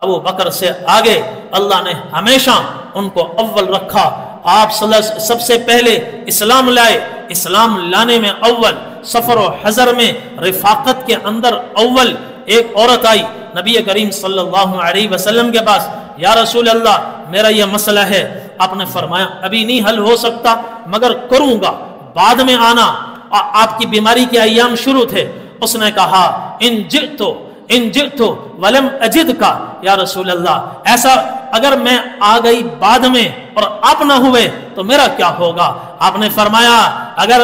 अबू बकर से आगे अल्लाह ने हमेशा उनको अव्वल रखा। आप सबसे पहले इस्लाम लाए, इस्लाम लाने में अव्वल, सफर और हजर में रिफाकत के अंदर अव्वल। एक औरत आई नबी करीम सल्लल्लाहु अलैहि वसल्लम के पास, या रसूल अल्लाह मेरा यह मसला है। आपने फरमाया अभी नहीं हल हो सकता मगर करूंगा, बाद में आना, आपकी बीमारी के अय्याम शुरू थे। उसने कहा इन जितो वलम अजिद का, या रसूल अल्लाह ऐसा अगर मैं आ गई बाद में और आप ना हुए तो मेरा क्या होगा। आपने फरमाया अगर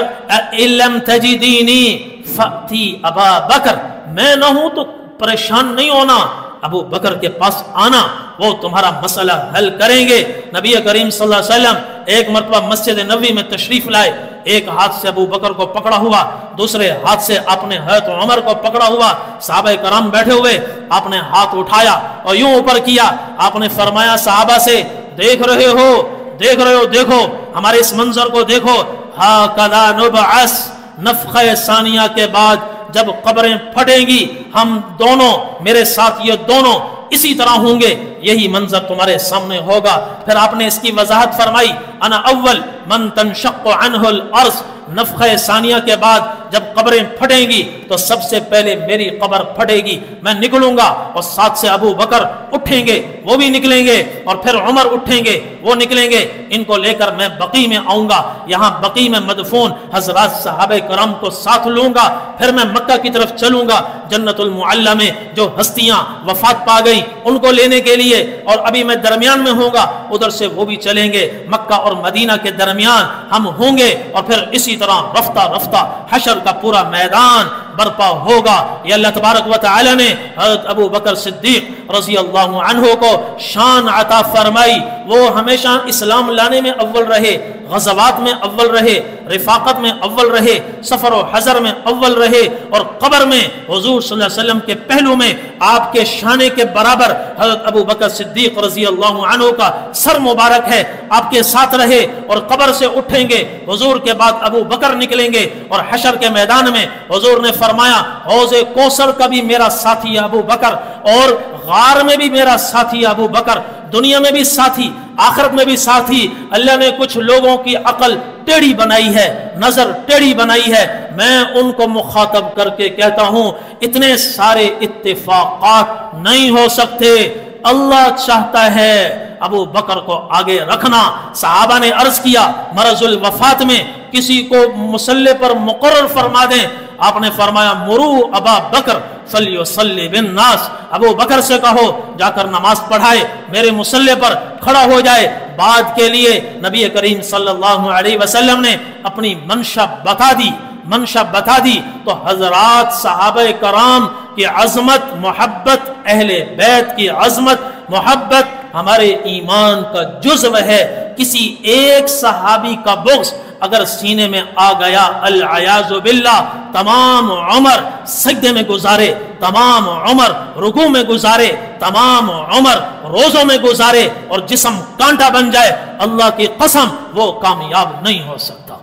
इल्लम तजिदीनी फती अबा बकर, मैं ना हूं तो परेशान नहीं होना, अबू बकर के पास आना, वो तुम्हारा मसला हल करेंगे। नबी करीम सल्लल्लाहु अलैहि वसल्लम एक मरतबा मस्जिद नबवी में तशरीफ लाए, एक हाथ से अबू बकर को पकड़ा हुआ, दूसरे हाथ से आपने हज़रत उमर को पकड़ा हुआ, सहाबा कराम बैठे हुए, आपने हाथ उठाया और यूं ऊपर किया। आपने फरमाया सहाबा से, देख रहे हो देखो हमारे इस मंजर को देखो, हा कदा नुबअस, नफ़ख़े सानिया के बाद जब कब्रें फटेंगी हम दोनों, मेरे साथ ये दोनों इसी तरह होंगे, यही मंजर तुम्हारे सामने होगा। फिर आपने इसकी वजाहत फरमाई, अना अव्वल मन तनशक्कु अन्हुल अर्ज़, नफ़ख़े सानिया के बाद जब कब्रें फटेंगी तो सबसे पहले मेरी कब्र फटेगी, मैं निकलूंगा और साथ से अबू बकर उठेंगे, वो भी निकलेंगे, और फिर उमर उठेंगे, वो निकलेंगे, इनको लेकर मैं बकी में आऊंगा, यहाँ बकी में मदफून हजरात सहाबे करम को साथ लूंगा, फिर मैं मक्का की तरफ चलूंगा, जन्नतुल मुअल्ला में जो हस्तियां वफात पा गई उनको लेने के लिए, और अभी मैं दरमियान में होऊंगा, उधर से वो भी चलेंगे, मक्का और मदीना के दरमियान हम होंगे, और फिर इसी तरह रफ्ता रफ्ता हशर का पूरा मैदान बर्पा होगा। ये अल्लाह तबारक व तआला ने हज़रत अबू बकर सिद्दीक रज़ी अल्लाहु अन्हु को शान अता फरमाई। वो हमेशा इस्लाम लाने में अव्वल रहे, गज़वात में अव्वल रहे, रिफाकत में अव्वल रहे, सफर और हजर में अव्वल रहे, और कब्र में हुजूर सल्लल्लाहु अलैहि वसल्लम के पहलू में आपके शाने के बराबर हज़रत अबू बकर सिद्दीक रज़ी अल्लाहु अन्हु का सर मुबारक है, आपके साथ रहे, और कब्र से उठेंगे, हुजूर के बाद अबू बकर निकलेंगे, और हशर के मैदान में हुजूर ने फरमाया हौज़े कौसर का भी मेरा साथी अबू बकर, और गार में भी मेरा साथी अबू बकर, दुनिया में भी साथी, आखिरत में भी साथी। अल्लाह ने कुछ लोगों की अकल टेढ़ी बनाई है, नजर टेढ़ी बनाई है, मैं उनको मुखातब करके कहता हूं इतने सारे इत्तेफाकात नहीं हो सकते। अल्लाह चाहता है अबू बकर को आगे रखना। सहाबा ने अर्ज किया मरजुल वफात में किसी को मुसल्ले पर मुकर्रर फरमा दें, आपने फरमाया मुरू अबा बकर फल्युसल्ली बिन नास, अबू बकर से कहो जाकर नमाज पढ़ाए, मेरे मुसल्ले पर खड़ा हो जाए। बाद के लिए नबी करीम सल्लल्लाहु अलैहि वसल्लम ने अपनी मंशा बता दी तो हजरात सहाबे कराम की अजमत, मोहब्बत, अहले बैत की अजमत, मोहब्बत हमारे ईमान का जुज़्व है। किसी एक सहाबी का बुग़्ज़ अगर सीने में आ गया, अल अयाज़ु बिल्लाह, तमाम उम्र सजदे में गुजारे, तमाम उम्र रुकू में गुजारे, तमाम उम्र रोज़ों में गुजारे, और जिस्म कांटा बन जाए, अल्लाह की कसम वो कामयाब नहीं हो सकता।